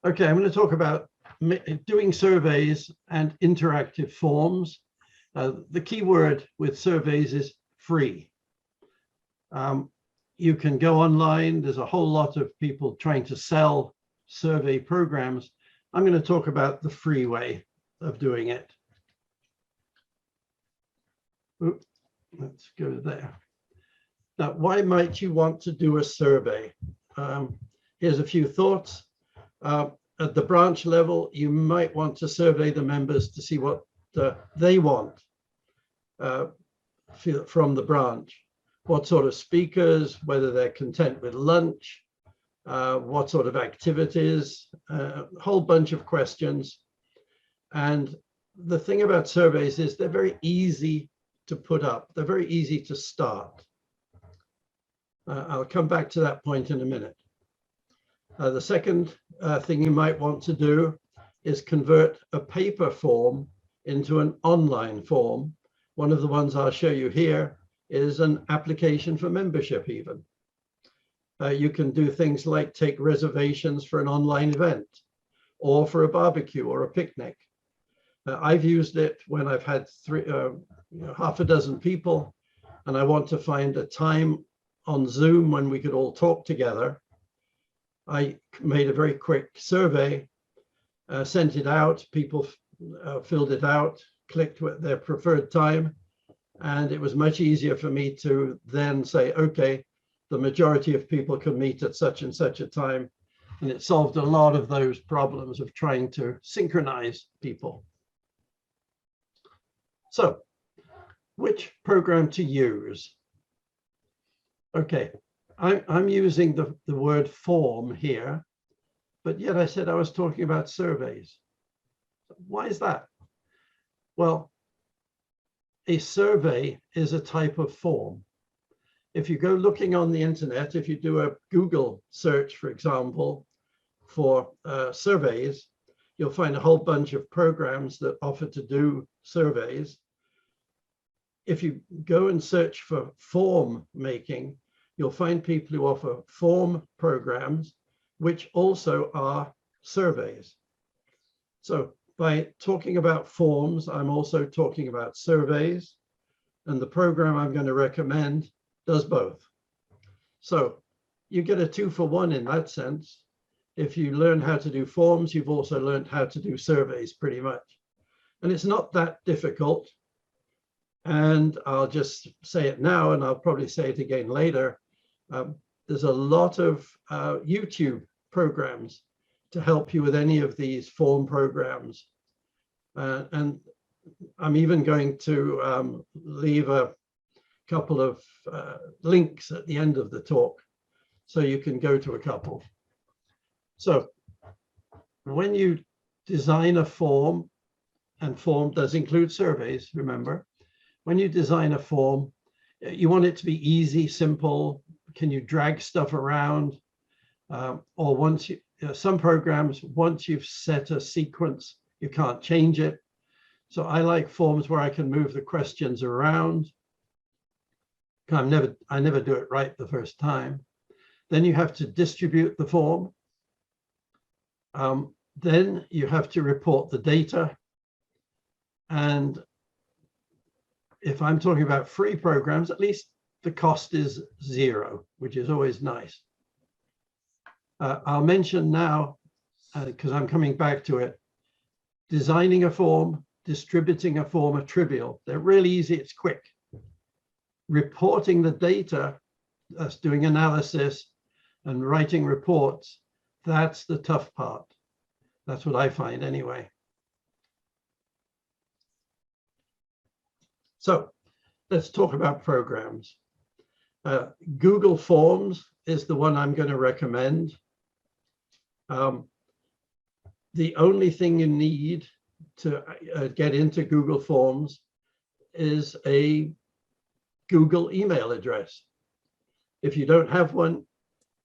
Okay, I'm going to talk about doing surveys and interactive forms. The key word with surveys is free. You can go online. There's a whole lot of people trying to sell survey programs. I'm going to talk about the free way of doing it. Oops, let's go there. Now, why might you want to do a survey? Here's a few thoughts. At the branch level, you might want to survey the members to see what they want from the branch. What sort of speakers, whether they're content with lunch, what sort of activities, a whole bunch of questions. And the thing about surveys is they're very easy to put up. They're very easy to start. I'll come back to that point in a minute. The second thing you might want to do is convert a paper form into an online form. One of the ones I'll show you here is an application for membership even. You can do things like take reservations for an online event or for a barbecue or a picnic. I've used it when I've had half a dozen people and I want to find a time on Zoom when we could all talk together. I made a very quick survey, sent it out, people filled it out, clicked with their preferred time, and it was much easier for me to then say, okay, the majority of people can meet at such and such a time, and it solved a lot of those problems of trying to synchronize people. So, which program to use? Okay. I'm using the word form here, but yet I said I was talking about surveys. Why is that? Well, a survey is a type of form. If you go looking on the internet, if you do a Google search, for example, for surveys, you'll find a whole bunch of programs that offer to do surveys. If you go and search for form making, you'll find people who offer form programs, which also are surveys. So by talking about forms, I'm also talking about surveys, and the program I'm going to recommend does both. So you get a 2-for-1 in that sense. If you learn how to do forms, you've also learned how to do surveys pretty much. And it's not that difficult. And I'll just say it now, and I'll probably say it again later. There's a lot of YouTube programs to help you with any of these form programs. And I'm even going to leave a couple of links at the end of the talk, so you can go to a couple. So when you design a form, and form does include surveys, remember, when you design a form, you want it to be easy, simple. Can you drag stuff around? Or once you, some programs, once you've set a sequence, you can't change it. So I like forms where I can move the questions around. I never do it right the first time. Then you have to distribute the form. Then you have to report the data. And if I'm talking about free programs, at least the cost is 0, which is always nice. I'll mention now, because I'm coming back to it, designing a form, distributing a form are trivial. They're really easy, it's quick. Reporting the data, that's doing analysis and writing reports, that's the tough part. That's what I find anyway. So let's talk about programs. Google Forms is the one I'm going to recommend. The only thing you need to get into Google Forms is a Google email address. If you don't have one,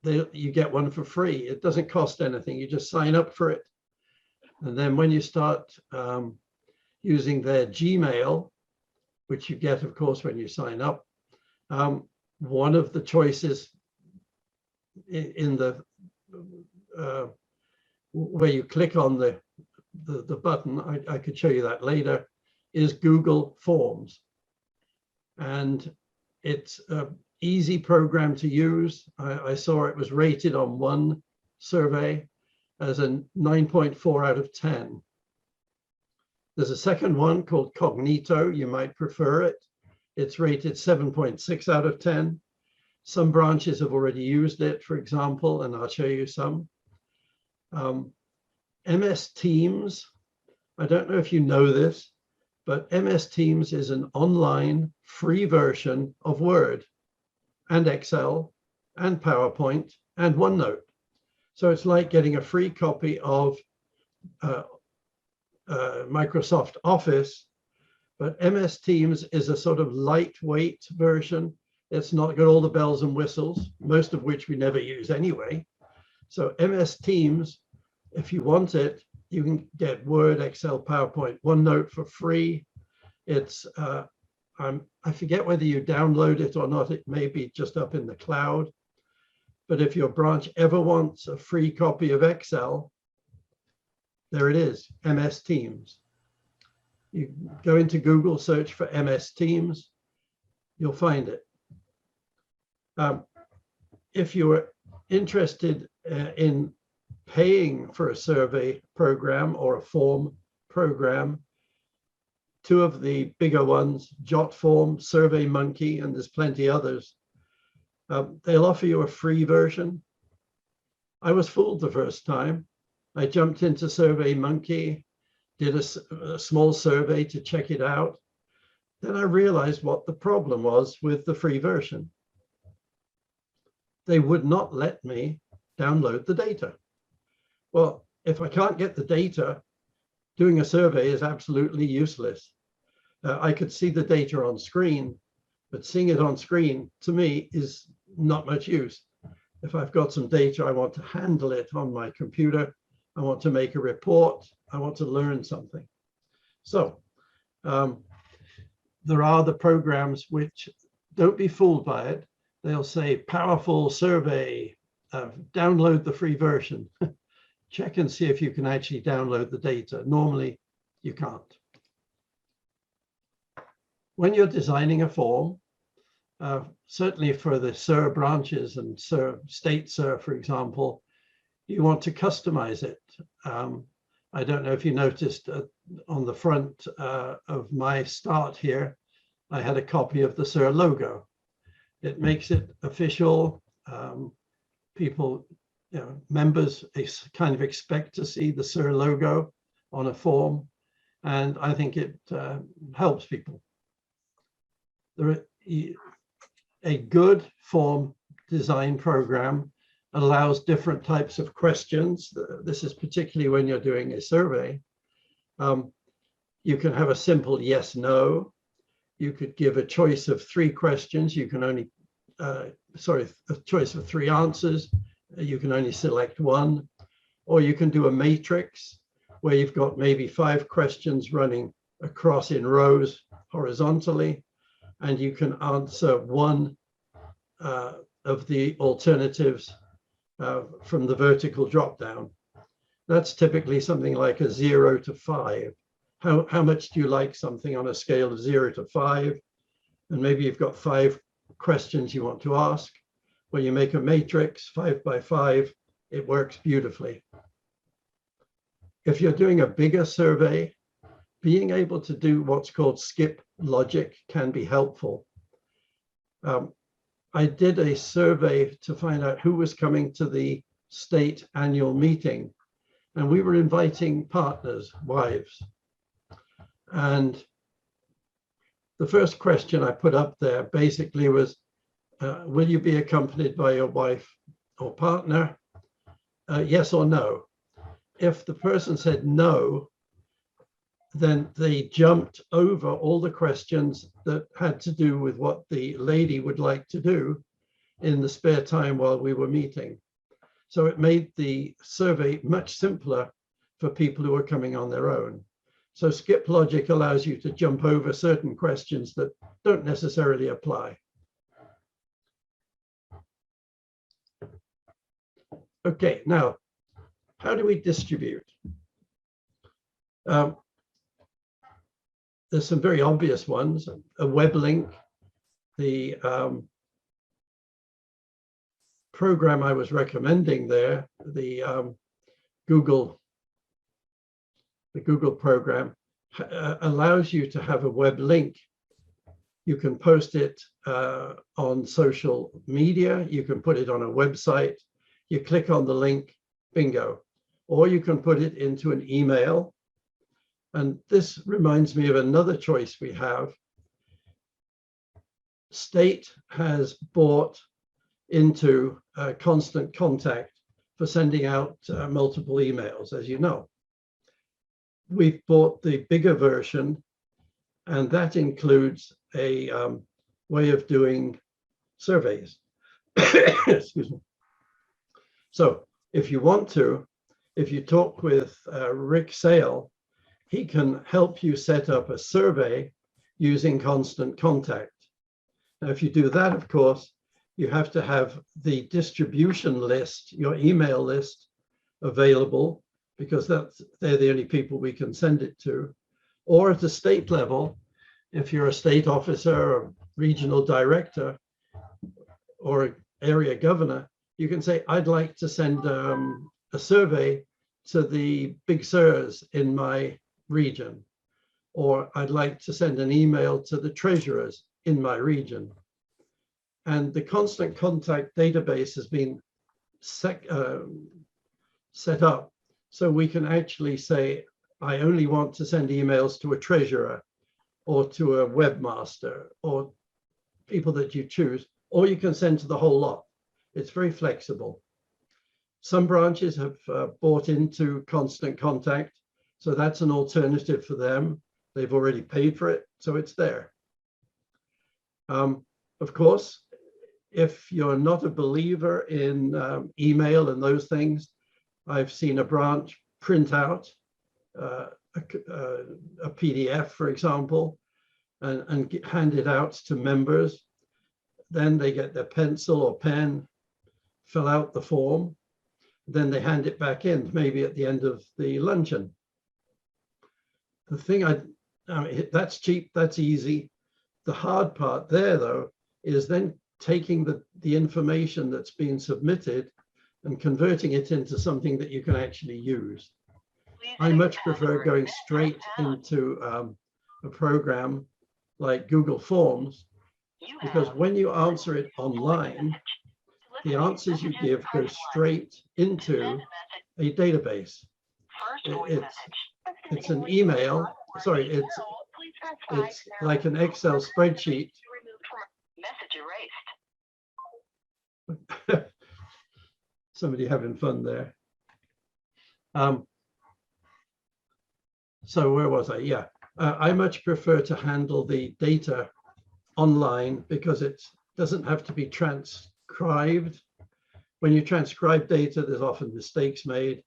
you get one for free. It doesn't cost anything. You just sign up for it. And then when you start using their Gmail, which you get, of course, when you sign up, one of the choices in the where you click on the button, I could show you that later, is Google Forms. And it's an easy program to use. I saw it was rated on one survey as a 9.4 out of 10. There's a second one called Cognito. You might prefer it. It's rated 7.6 out of 10. Some branches have already used it, for example, and I'll show you some. MS Teams, I don't know if you know this, but MS Teams is an online free version of Word and Excel and PowerPoint and OneNote. So it's like getting a free copy of Microsoft Office, but MS Teams is a sort of lightweight version. It's not got all the bells and whistles, most of which we never use anyway. So MS Teams, if you want it, you can get Word, Excel, PowerPoint, OneNote for free. It's, I forget whether you download it or not. It may be just up in the cloud. But if your branch ever wants a free copy of Excel, there it is, MS Teams. You go into Google, search for MS Teams, you'll find it. If you're interested in paying for a survey program or a form program, two of the bigger ones, JotForm, SurveyMonkey, and there's plenty others, they'll offer you a free version. I was fooled the first time. I jumped into SurveyMonkey, did a small survey to check it out. Then I realized what the problem was with the free version. They would not let me download the data. Well, if I can't get the data, doing a survey is absolutely useless. I could see the data on screen, but seeing it on screen to me is not much use. If I've got some data, I want to handle it on my computer. I want to make a report. I want to learn something. So there are the programs which, don't be fooled by it. They'll say powerful survey, download the free version. Check and see if you can actually download the data. Normally, you can't. When you're designing a form, certainly for the SIR branches and SIR, state SIR, for example, you want to customize it. I don't know if you noticed on the front of my start here, I had a copy of the SIR logo. It makes it official. People, members kind of expect to see the SIR logo on a form, and I think it helps people. A good form design program allows different types of questions. This is particularly when you're doing a survey. You can have a simple yes, no. You could give a choice of 3 questions. You can only, a choice of 3 answers. You can only select 1. Or you can do a matrix where you've got maybe 5 questions running across in rows horizontally, and you can answer 1 of the alternatives from the vertical drop down. That's typically something like a 0 to 5. How much do you like something on a scale of 0 to 5? And maybe you've got 5 questions you want to ask. Well, you make a matrix 5 by 5. It works beautifully. If you're doing a bigger survey, being able to do what's called skip logic can be helpful. I did a survey to find out who was coming to the state annual meeting, and we were inviting partners, wives. And the first question I put up there basically was, will you be accompanied by your wife or partner? Yes or no? If the person said no, then they jumped over all the questions that had to do with what the lady would like to do in the spare time while we were meeting. So it made the survey much simpler for people who are coming on their own. So skip logic allows you to jump over certain questions that don't necessarily apply. Okay, now, how do we distribute? There's some very obvious ones. A web link, the program I was recommending there, the Google program, allows you to have a web link. You can post it on social media. You can put it on a website. You click on the link, bingo. Or you can put it into an email. And this reminds me of another choice we have. State has bought into Constant Contact for sending out multiple emails, as you know. We've bought the bigger version, and that includes a way of doing surveys. Excuse me. So if you want to, if you talk with Rick Sale, he can help you set up a survey using Constant Contact. Now, if you do that, of course, you have to have the distribution list, your email list, available, because they're the only people we can send it to. Or at the state level, if you're a state officer or regional director or area governor, you can say, I'd like to send a survey to the big sirs in my region, or I'd like to send an email to the treasurers in my region. And the Constant Contact database has been set up so we can actually say, I only want to send emails to a treasurer or to a webmaster or people that you choose, or you can send to the whole lot. It's very flexible. Some branches have bought into Constant Contact, so that's an alternative for them. They've already paid for it, so it's there. Of course, if you're not a believer in email and those things, I've seen a branch print out a PDF, for example, and hand it out to members. Then they get their pencil or pen, fill out the form, then they hand it back in, maybe at the end of the luncheon. The thing that's cheap, that's easy. The hard part there, though, is then taking the information that's been submitted and converting it into something that you can actually use. I much prefer going straight into a program like Google Forms, because when you answer it online, the answers you give go straight into a database. It's an email, sorry, it's like an Excel spreadsheet. Somebody having fun there. So where was I? Yeah, I much prefer to handle the data online because it doesn't have to be transcribed. When you transcribe data, there's often mistakes made.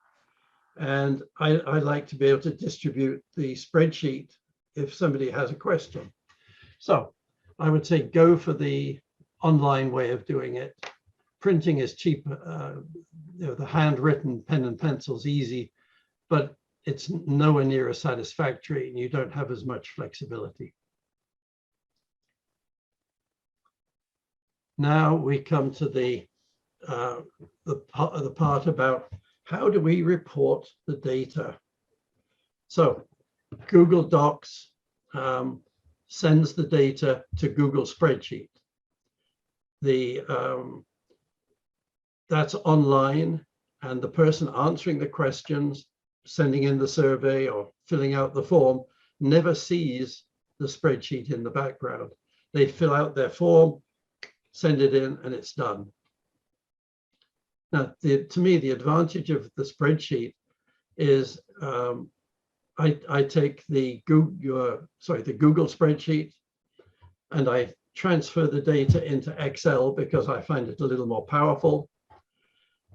And I like to be able to distribute the spreadsheet if somebody has a question. So I would say go for the online way of doing it. Printing is cheap. The handwritten pen and pencil is easy, but it's nowhere near as satisfactory, and you don't have as much flexibility. Now we come to the part about how do we report the data. So Google Docs sends the data to Google Spreadsheet. That's online, and the person answering the questions, sending in the survey or filling out the form never sees the spreadsheet in the background. They fill out their form, send it in, and it's done. Now, to me, the advantage of the spreadsheet is I take the Google spreadsheet and I transfer the data into Excel because I find it a little more powerful.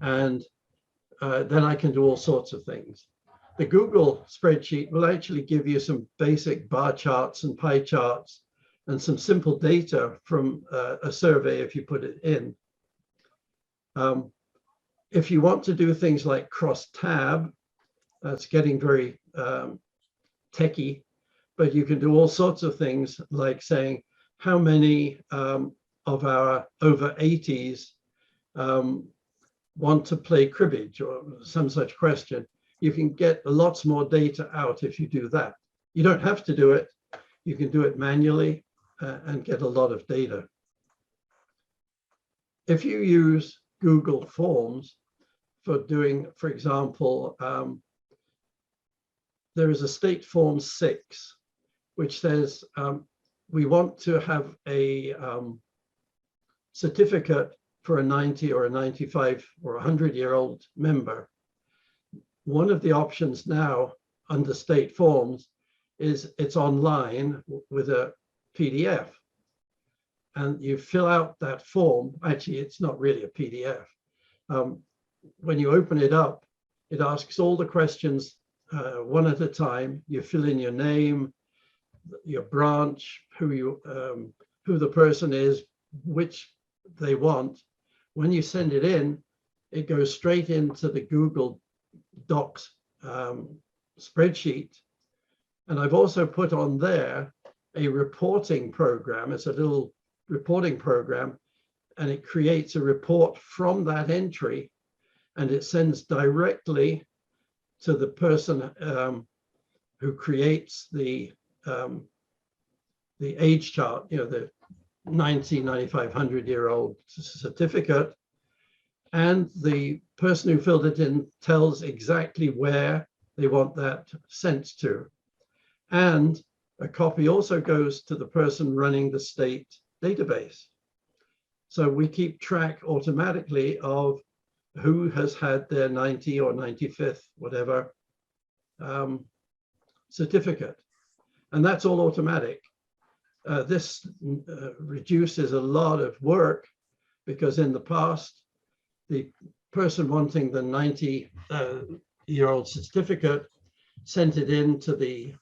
And then I can do all sorts of things. The Google spreadsheet will actually give you some basic bar charts and pie charts and some simple data from a survey if you put it in. If you want to do things like cross tab, that's getting very techie, but you can do all sorts of things like saying how many of our over 80s want to play cribbage or some such question. You can get lots more data out if you do that. You don't have to do it. You can do it manually and get a lot of data. If you use Google Forms for doing, for example, there is a state form 6, which says we want to have a certificate for a 90 or a 95 or 100-year-old member. One of the options now under state forms is it's online with a PDF. And you fill out that form. Actually, it's not really a PDF. When you open it up, it asks all the questions one at a time. You fill in your name, your branch, who the person is, which they want. When you send it in, it goes straight into the Google Docs spreadsheet. And I've also put on there a reporting program. It's a little reporting program, and it creates a report from that entry, and it sends directly to the person who creates the age chart, you know, the 90, 95, 100-year-old certificate. And the person who filled it in tells exactly where they want that sent to. And a copy also goes to the person running the state database. So we keep track automatically of who has had their 90 or 95th, whatever, certificate. And that's all automatic. This reduces a lot of work, because in the past, the person wanting the 90-year-old certificate sent it in to the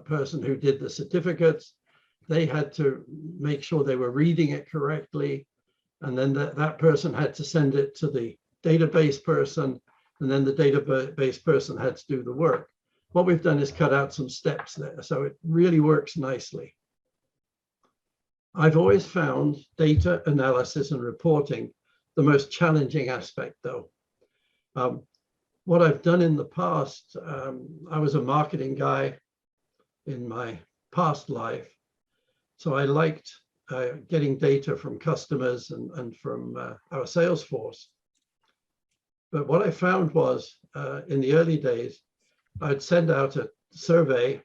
person who did the certificates. They had to make sure they were reading it correctly. And then that person had to send it to the database person. And then the database person had to do the work. What we've done is cut out some steps there. So it really works nicely. I've always found data analysis and reporting the most challenging aspect, though. What I've done in the past, I was a marketing guy in my past life. So I liked getting data from customers and from our sales force. But what I found was in the early days, I'd send out a survey,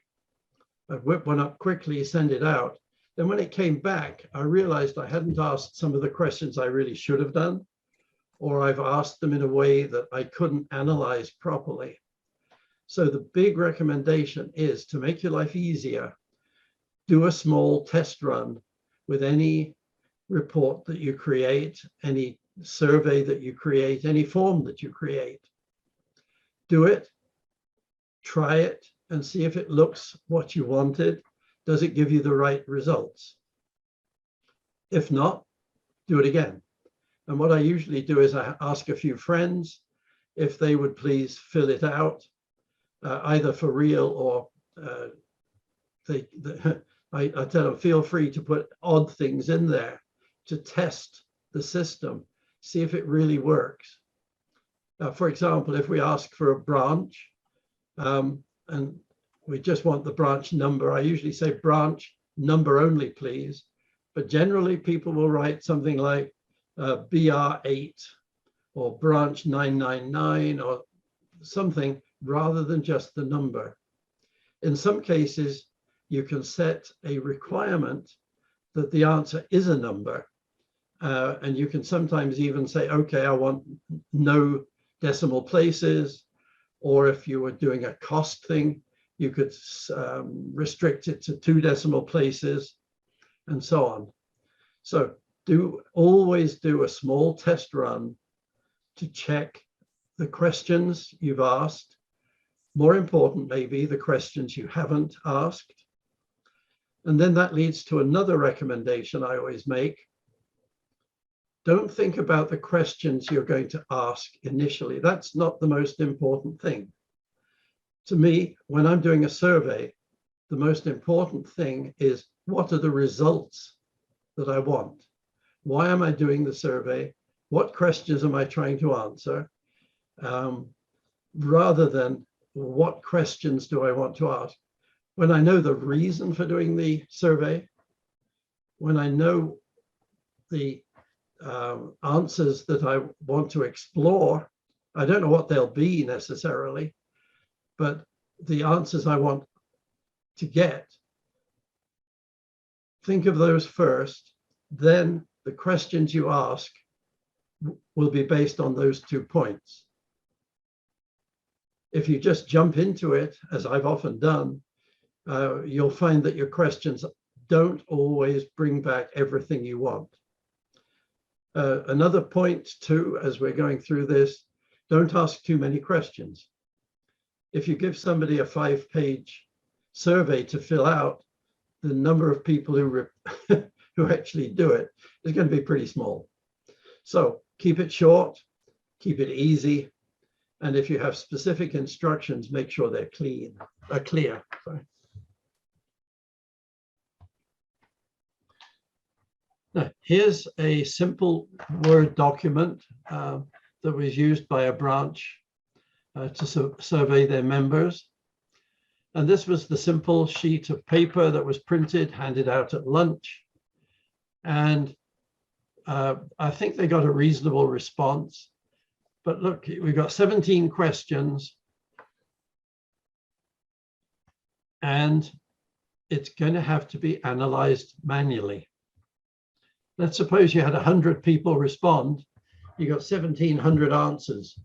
I'd whip one up quickly, send it out. Then when it came back, I realized I hadn't asked some of the questions I really should have done, or I've asked them in a way that I couldn't analyze properly. So the big recommendation is to make your life easier, do a small test run with any report that you create, any survey that you create, any form that you create. Do it, try it, and see if it looks what you wanted. Does it give you the right results? If not, do it again. And what I usually do is I ask a few friends if they would please fill it out, either for real or I tell them, feel free to put odd things in there to test the system, see if it really works. For example, if we ask for a branch and we just want the branch number, I usually say branch number only, please. But generally, people will write something like BR8 or branch 999 or something rather than just the number. In some cases, you can set a requirement that the answer is a number. And you can sometimes even say, okay, I want no decimal places. Or if you were doing a cost thing, you could restrict it to 2 decimal places and so on. So always do a small test run to check the questions you've asked. More important, maybe the questions you haven't asked. And then that leads to another recommendation I always make. don't think about the questions you're going to ask initially. That's not the most important thing. To me, when I'm doing a survey, the most important thing is, what are the results that I want? Why am I doing the survey? What questions am I trying to answer? Rather than what questions do I want to ask? When I know the reason for doing the survey, when I know the answers that I want to explore, I don't know what they'll be necessarily, but the answers I want to get, think of those first, then the questions you ask will be based on those 2 points. If you just jump into it, as I've often done, you'll find that your questions don't always bring back everything you want. Another point too, as we're going through this, don't ask too many questions. If you give somebody a 5-page survey to fill out, the number of people who who actually do it is going to be pretty small. So keep it short, keep it easy, and if you have specific instructions, make sure they're clear. Sorry. Now, here's a simple Word document that was used by a branch to survey their members. And this was the simple sheet of paper that was printed, handed out at lunch. And I think they got a reasonable response. But look, we've got 17 questions. And it's going to have to be analyzed manually. Let's suppose you had 100 people respond. You got 1,700 answers.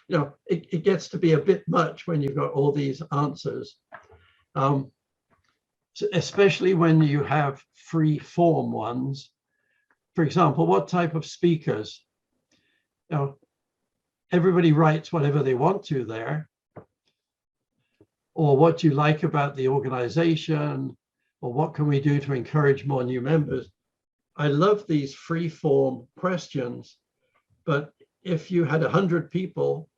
You know, it gets to be a bit much when you've got all these answers, so especially when you have free form ones. For example, what type of speakers? You know, everybody writes whatever they want to there, or what you like about the organization, or what can we do to encourage more new members. I love these free form questions, but if you had 100 people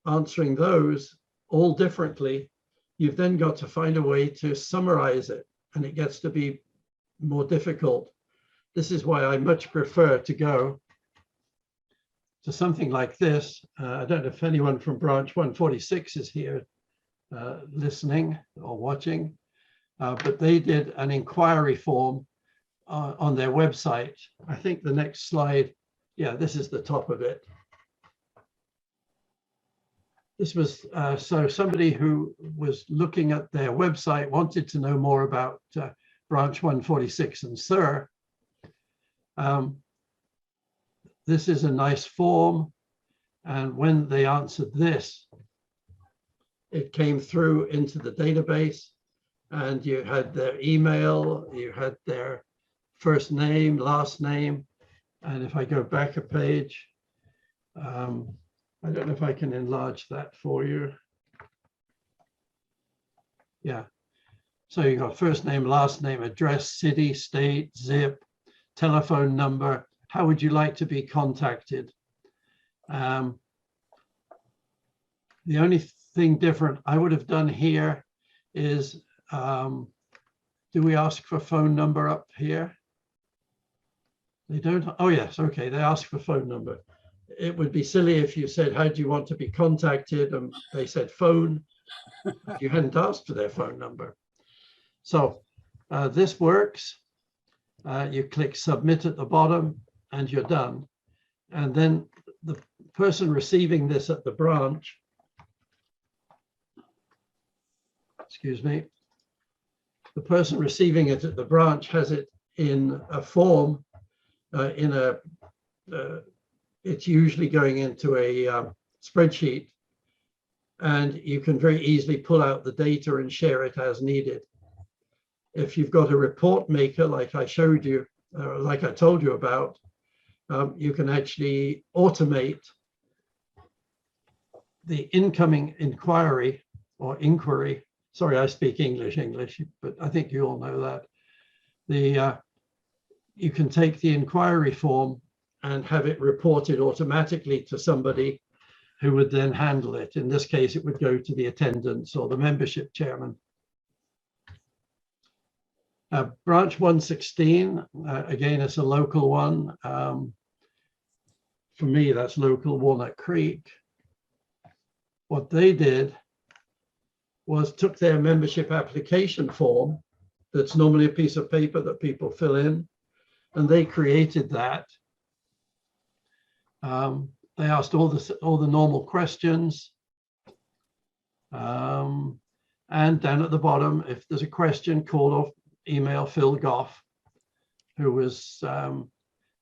answering those all differently, you've then got to find a way to summarize it, and it gets to be more difficult. This is why I much prefer to go to something like this. I don't know if anyone from branch 146 is here listening or watching, but they did an inquiry form on their website. I think the next slide, yeah, this is the top of it. This was, so somebody who was looking at their website wanted to know more about branch 146 and SIR. This is a nice form. And when they answered this, it came through into the database, and you had their email, you had their first name, last name. And if I go back a page, I don't know if I can enlarge that for you. Yeah. So you got first name, last name, address, city, state, zip, telephone number. How would you like to be contacted? The only thing different I would have done here is, do we ask for phone number up here? They don't. Oh, yes. OK, they ask for phone number. It would be silly if you said, how do you want to be contacted? And they said phone. You hadn't asked for their phone number. So this works. You click submit at the bottom and you're done. And then the person receiving this at the branch, excuse me, the person receiving it at the branch has it in a form, it's usually going into a spreadsheet, and you can very easily pull out the data and share it as needed. If you've got a report maker, like I showed you, like I told you about, you can actually automate the incoming inquiry or inquiry. Sorry, I speak English, but I think you all know that. you can take the inquiry form and have it reported automatically to somebody who would then handle it. In this case, it would go to the attendants or the membership chairman. Branch 116, again, it's a local one. For me, that's local Walnut Creek. What they did was took their membership application form, that's normally a piece of paper that people fill in, and they created that. They asked all the normal questions. And down at the bottom, if there's a question, call or email Phil Goff, who was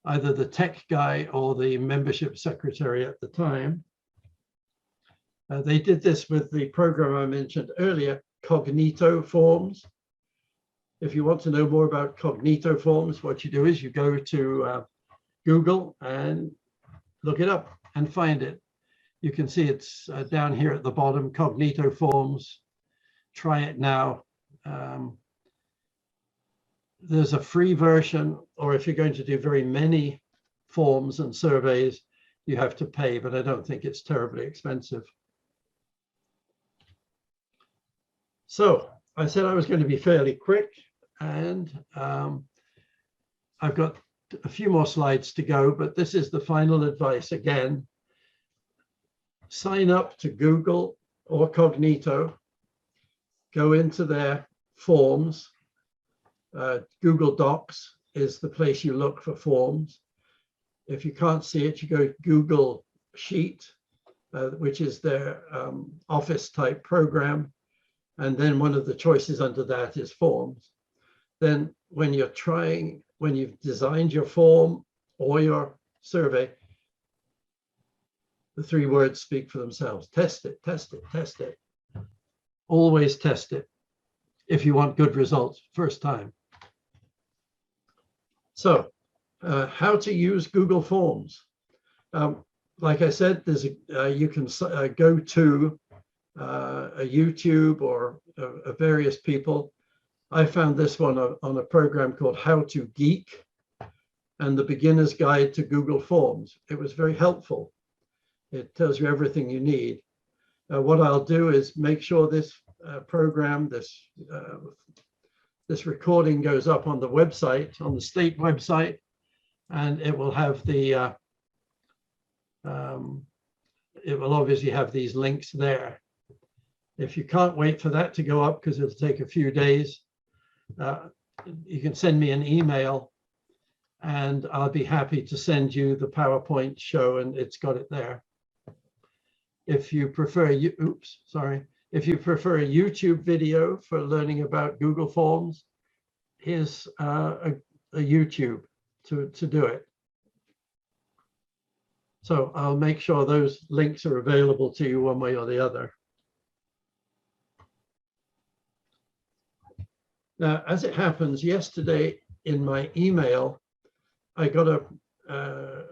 either the tech guy or the membership secretary at the time. They did this with the program I mentioned earlier, Cognito Forms. If you want to know more about Cognito Forms, what you do is you go to Google and look it up and find it. You can see it's down here at the bottom, Cognito Forms. Try it now. There's a free version, or if you're going to do very many forms and surveys, you have to pay, but I don't think it's terribly expensive. So I said I was going to be fairly quick, and I've got a few more slides to go, but this is the final advice again. Sign up to Google or Cognito, go into their forms. Google Docs is the place you look for forms. If you can't see it, you go to Google Sheet, which is their Office type program. And then one of the choices under that is forms. Then when you've designed your form or your survey, the three words speak for themselves. Test it, test it, test it. Always test it if you want good results first time. So how to use Google Forms. Like I said, there's you can go to a YouTube or various people. I found this one on a program called How to Geek and the Beginner's Guide to Google Forms. It was very helpful. It tells you everything you need. What I'll do is make sure this program, this recording goes up on the website, on the state website, and it will have the, it will obviously have these links there. If you can't wait for that to go up, because it'll take a few days, you can send me an email and I'll be happy to send you the PowerPoint show, and it's got it there. If you prefer, if you prefer a YouTube video for learning about Google Forms, here's a YouTube to do it. So I'll make sure those links are available to you one way or the other. Now, as it happens, yesterday in my email, I got a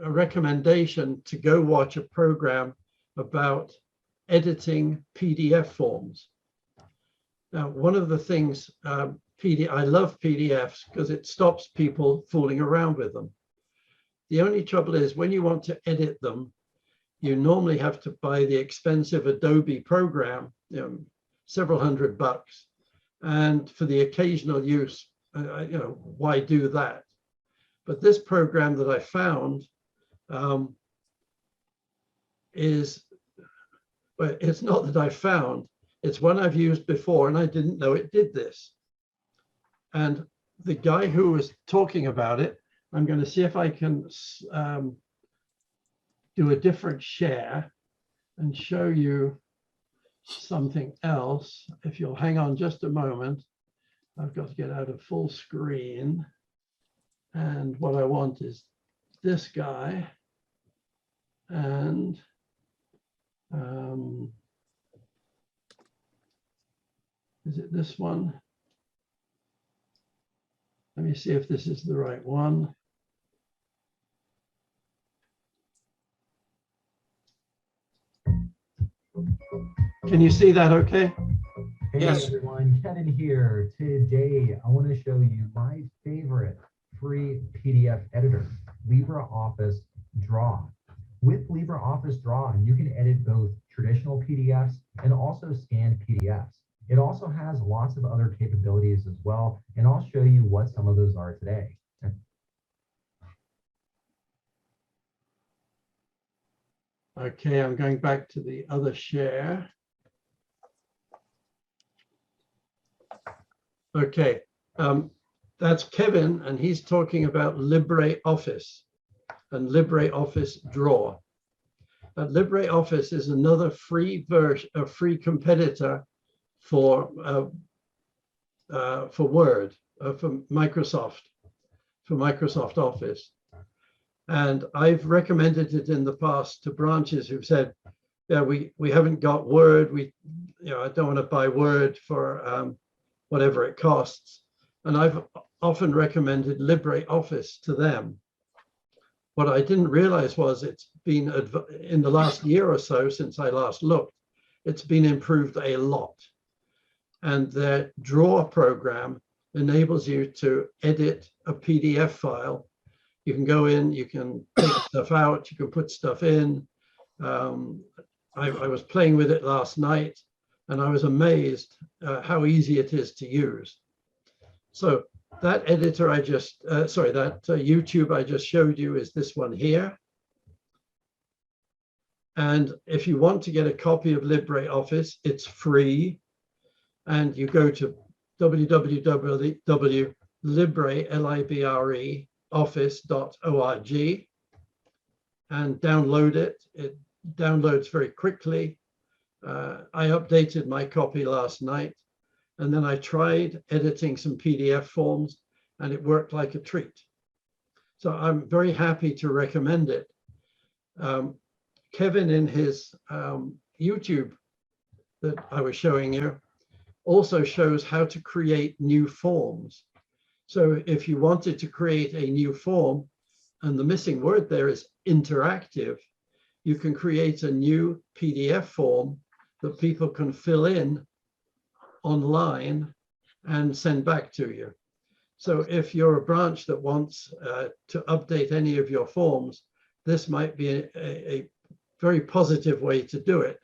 recommendation to go watch a program about editing PDF forms. Now, one of the things, I love PDFs because it stops people fooling around with them. The only trouble is when you want to edit them, you normally have to buy the expensive Adobe program, several $100. And for the occasional use, why do that? But this program that I found but it's not that I found, it's one I've used before and I didn't know it did this. And the guy who was talking about it, I'm going to see if I can do a different share and show you something else. If you'll hang on just a moment, I've got to get out of full screen. And what I want is this guy. And is it this one? Let me see if this is the right one. Can you see that okay? Hey, yes, everyone, Kevin here. Today, I want to show you my favorite free PDF editor, LibreOffice Draw. With LibreOffice Draw, you can edit both traditional PDFs and also scanned PDFs. It also has lots of other capabilities as well, and I'll show you what some of those are today. Okay, I'm going back to the other share. Okay, that's Kevin, and he's talking about Libre Office and Libre Office Draw. LibreOffice is another free version, a free competitor for Word, for Microsoft Office. And I've recommended it in the past to branches who've said, yeah, we haven't got Word. I don't want to buy Word for whatever it costs. And I've often recommended LibreOffice to them. What I didn't realize was it's been, in the last year or so since I last looked, it's been improved a lot. And the Draw program enables you to edit a PDF file. You can go in, you can take stuff out, you can put stuff in. I was playing with it last night, and I was amazed how easy it is to use. So that editor that YouTube I just showed you is this one here. And if you want to get a copy of LibreOffice, it's free. And you go to www.libreoffice.org and download it. It downloads very quickly. I updated my copy last night, and then I tried editing some PDF forms, and it worked like a treat. So I'm very happy to recommend it. Kevin, in his YouTube that I was showing you, also shows how to create new forms. So if you wanted to create a new form, and the missing word there is interactive, you can create a new PDF form that people can fill in online and send back to you. So if you're a branch that wants to update any of your forms, this might be a very positive way to do it.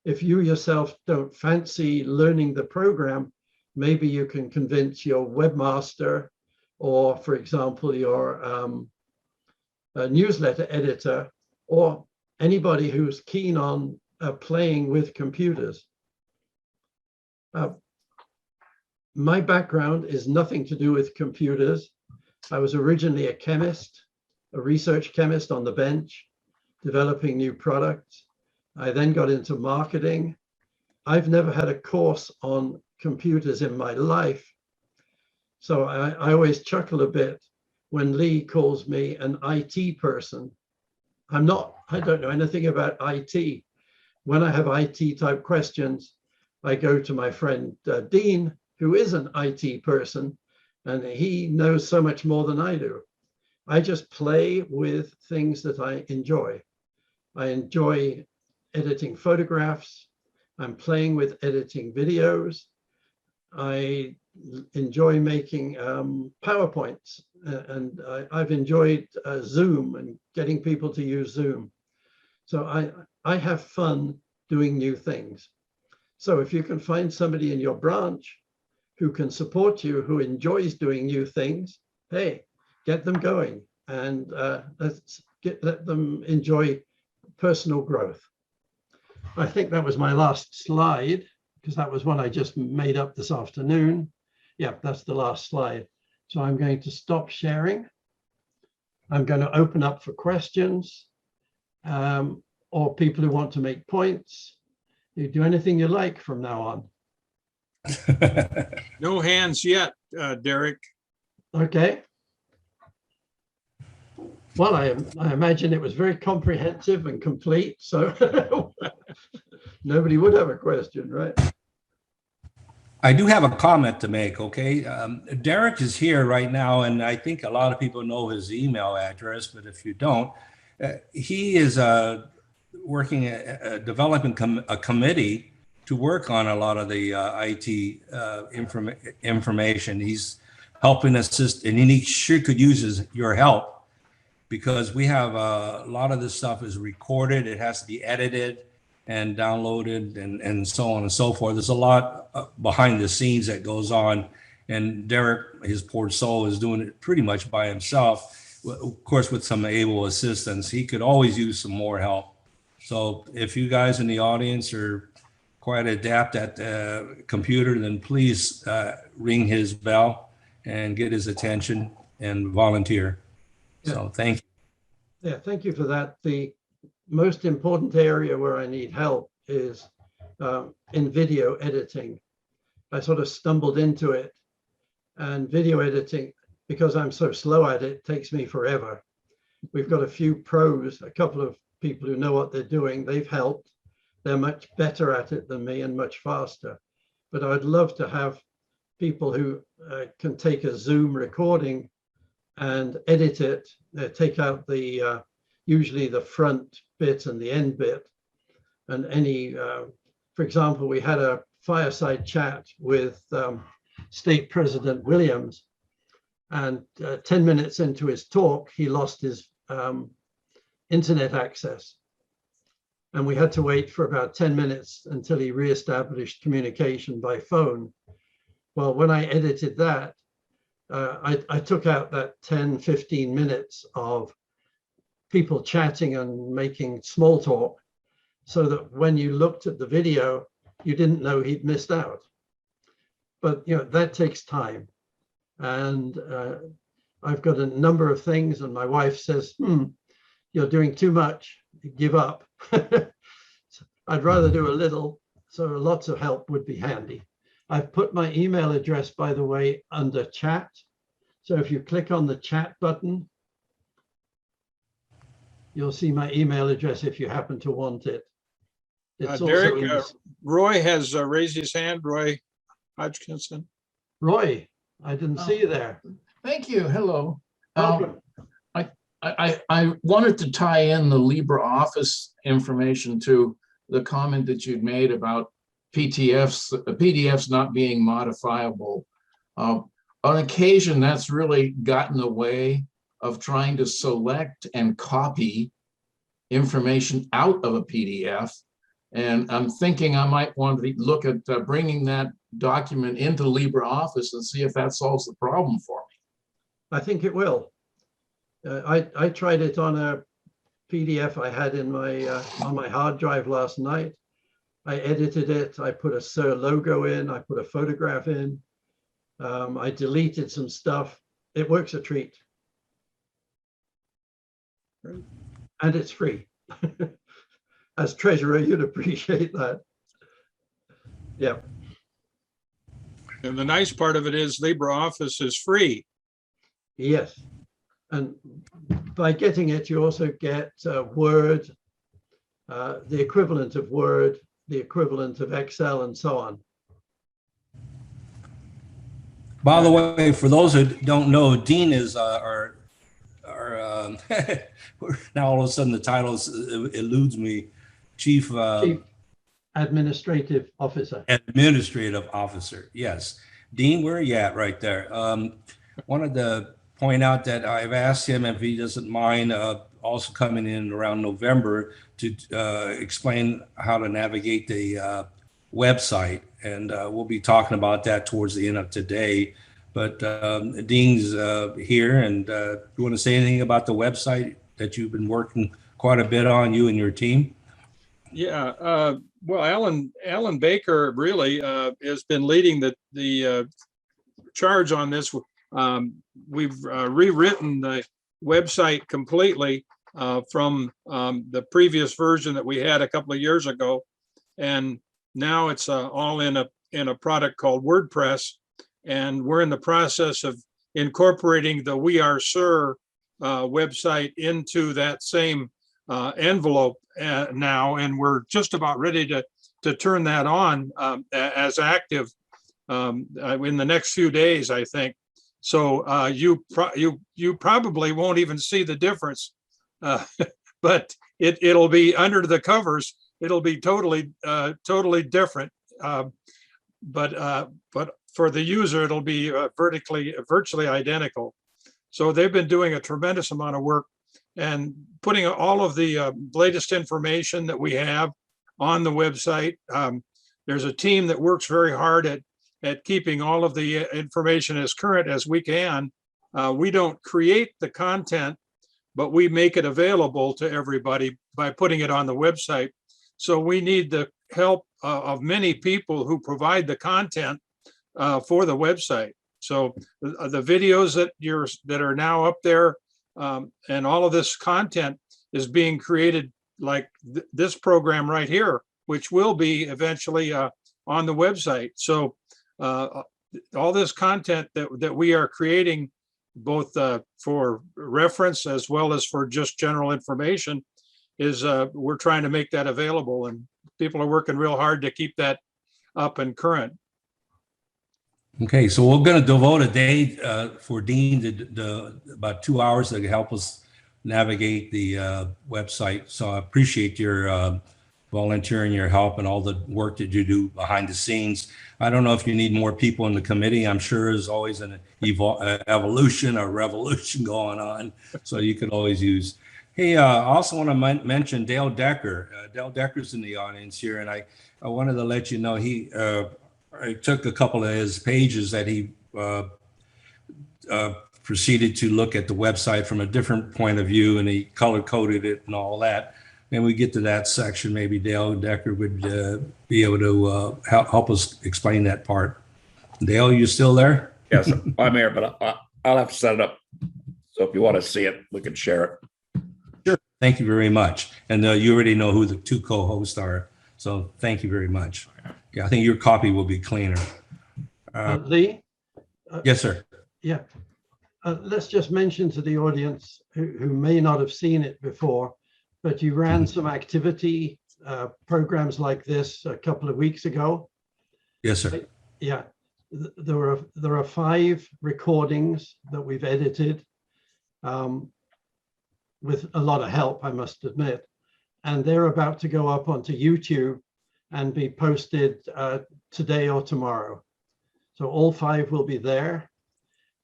If you yourself don't fancy learning the program, maybe you can convince your webmaster or, for example, your newsletter editor or anybody who's keen on playing with computers. My background is nothing to do with computers. I was originally a chemist, a research chemist on the bench, developing new products. I then got into marketing. I've never had a course on computers in my life. So I always chuckle a bit when Lee calls me an IT person. I don't know anything about IT. When I have IT type questions, I go to my friend Dean, who is an IT person, and he knows so much more than I do. I just play with things that I enjoy. I enjoy editing photographs. I'm playing with editing videos. I enjoy making PowerPoints, and I've enjoyed Zoom and getting people to use Zoom. So I have fun doing new things. So if you can find somebody in your branch who can support you, who enjoys doing new things, hey, get them going and let them enjoy personal growth. I think that was my last slide, because that was one I just made up this afternoon. Yeah, that's the last slide. So I'm going to stop sharing. I'm going to open up for questions or people who want to make points. You do anything you like from now on. No hands yet, Derek. Okay. Well, I imagine it was very comprehensive and complete, so nobody would have a question, right? I do have a comment to make, okay? Derek is here right now, and I think a lot of people know his email address, but if you don't, he is working, developing a committee to work on a lot of the IT information. He's helping assist, and he sure could use your help, because we have a lot of this stuff is recorded. It has to be edited and downloaded and so on and so forth. There's a lot behind the scenes that goes on. And Derek, his poor soul, is doing it pretty much by himself. Of course, with some able assistance. He could always use some more help. So if you guys in the audience are quite adept at computer, then please ring his bell and get his attention and volunteer. Yeah. So thank you. Yeah, thank you for that. The most important area where I need help is in video editing. I sort of stumbled into it, and video editing, because I'm so slow at it, takes me forever. We've got a few pros, a couple of people who know what they're doing. They've helped. They're much better at it than me and much faster. But I'd love to have people who can take a Zoom recording and edit it, take out the usually the front bit and the end bit, and any, for example, we had a fireside chat with State President Williams, and 10 minutes into his talk, he lost his internet access. And we had to wait for about 10 minutes until he reestablished communication by phone. Well, when I edited that, I took out that 10, 15 minutes of people chatting and making small talk, so that when you looked at the video, you didn't know he'd missed out. But you know, that takes time. And I've got a number of things, and my wife says, you're doing too much, give up. I'd rather do a little, so lots of help would be handy. I've put my email address, by the way, under chat. So if you click on the chat button, you'll see my email address if you happen to want it. It's Derek, Roy has raised his hand, Roy Hodgkinson. Roy, I didn't see you there. Thank you. Hello. Welcome. I wanted to tie in the Libre Office information to the comment that you'd made about PDFs not being modifiable. On occasion, that's really gotten in the way of trying to select and copy information out of a PDF. And I'm thinking I might want to look at bringing that document into LibreOffice and see if that solves the problem for me. I think it will. I tried it on a PDF I had in my on my hard drive last night. I edited it. I put a Sir logo in. I put a photograph in. I deleted some stuff. It works a treat. Great. And it's free. As treasurer, you'd appreciate that. Yeah. And the nice part of it is LibreOffice is free. Yes. And by getting it, you also get Word, the equivalent of Word, the equivalent of Excel, and so on. By the way, for those who don't know, Dean is our now all of a sudden the title eludes me. Chief Administrative Officer. Administrative Officer. Yes. Dean, where are you at right there? Wanted to point out that I've asked him if he doesn't mind also coming in around November to explain how to navigate the website. And we'll be talking about that towards the end of today. But Dean's here, and you want to say anything about the website that you've been working quite a bit on, you and your team? Yeah, well, Alan Baker really has been leading the charge on this. We've rewritten the website completely from the previous version that we had a couple of years ago, and now it's all in a product called WordPress, and we're in the process of incorporating the We Are Sir website into that same envelope now, and we're just about ready to turn that on as active in the next few days, I think. So you probably won't even see the difference, but it'll be under the covers. It'll be totally different. But for the user, it'll be virtually identical. So they've been doing a tremendous amount of work and putting all of the latest information that we have on the website. There's a team that works very hard at keeping all of the information as current as we can. We don't create the content, but we make it available to everybody by putting it on the website. So we need the help of many people who provide the content for the website. So the videos that are now up there, and all of this content is being created, like this program right here, which will be eventually on the website. So all this content that we are creating, both for reference as well as for just general information, is we're trying to make that available, and people are working real hard to keep that up and current. Okay, so we're going to devote a day for Dean to about 2 hours to help us navigate the website. So I appreciate your volunteering, your help, and all the work that you do behind the scenes. I don't know if you need more people in the committee. I'm sure there's always an evolution or revolution going on, so you could always use. Hey, I also want to mention Dale Decker. Dale Decker's in the audience here, and I wanted to let you know I took a couple of his pages that he proceeded to look at the website from a different point of view, and he color coded it and all that. And we get to that section, maybe Dale Decker would be able to help us explain that part. Dale, you still there? Yes, I'm here, but I'll have to set it up. So if you want to see it, we can share it. Sure. Thank you very much. And you already know who the two co-hosts are. So thank you very much. Yeah, I think your copy will be cleaner. Lee? Yes, sir. Yeah. Let's just mention to the audience who may not have seen it before, but you ran some activity programs like this a couple of weeks ago. Yes, sir. Yeah. There are 5 recordings that we've edited with a lot of help, I must admit. And they're about to go up onto YouTube and be posted today or tomorrow. So all 5 will be there.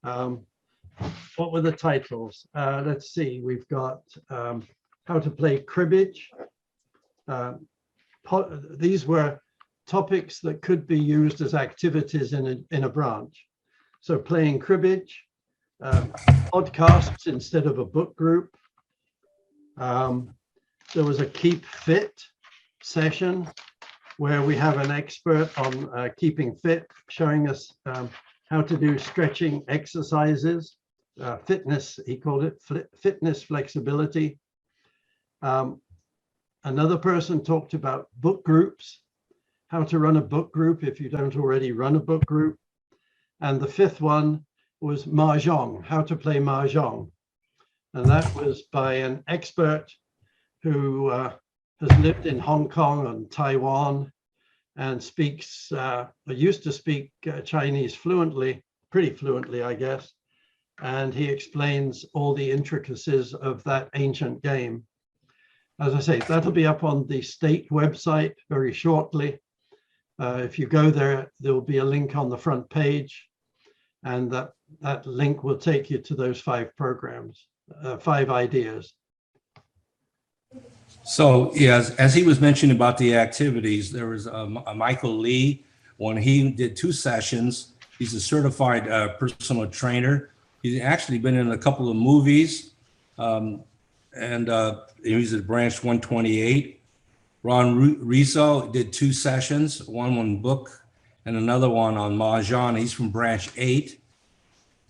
What were the titles? Let's see, we've got how to play cribbage. These were topics that could be used as activities in a branch. So playing cribbage, podcasts instead of a book group. There was a keep fit session where we have an expert on keeping fit, showing us how to do stretching exercises, fitness, he called it, fitness flexibility. Another person talked about book groups, how to run a book group if you don't already run a book group. And the 5th one was Mahjong, how to play Mahjong. And that was by an expert who has lived in Hong Kong and Taiwan and speaks, used to speak Chinese fluently, pretty fluently, I guess. And he explains all the intricacies of that ancient game. As I say, that'll be up on the state website very shortly. If you go there, there will be a link on the front page, and that link will take you to those 5 programs, 5 ideas. So, yes, as he was mentioning about the activities, there was a Michael Lee, when he did 2 sessions. He's a certified personal trainer. He's actually been in a couple of movies, and he's at branch 128. Ron Rizzo did 2 sessions, one book and another one on Mahjong. He's from branch 8.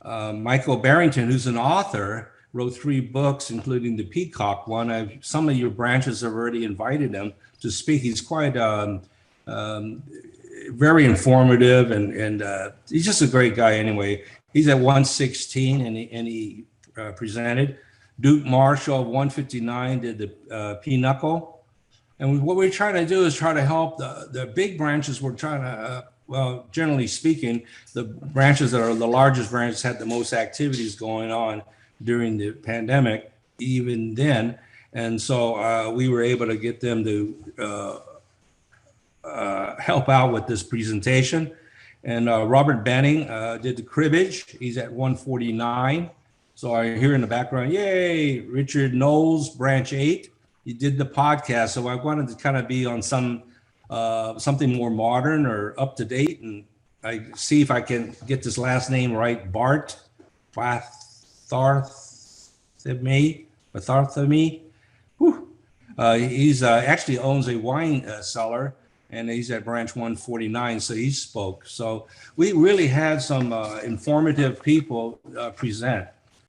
Michael Barrington, who's an author, wrote 3 books, including the Peacock one. Some of your branches have already invited him to speak. He's quite very informative, and he's just a great guy anyway. He's at 116, and he presented. Duke Marshall of 159 did the Pinochle. And what we're trying to do is try to help the big branches. We're trying to, well, generally speaking, the branches that are the largest branches had the most activities going on during the pandemic, even then. And so we were able to get them to help out with this presentation. And Robert Benning did the cribbage. He's at 149. So I hear in the background, yay, Richard Knowles, branch 8. He did the podcast. So I wanted to kind of be on something more modern or up to date. And I see if I can get this last name right. Bart Bartholomew. He's actually owns a wine cellar, and he's at branch 149. So he spoke. So we really had some informative people present.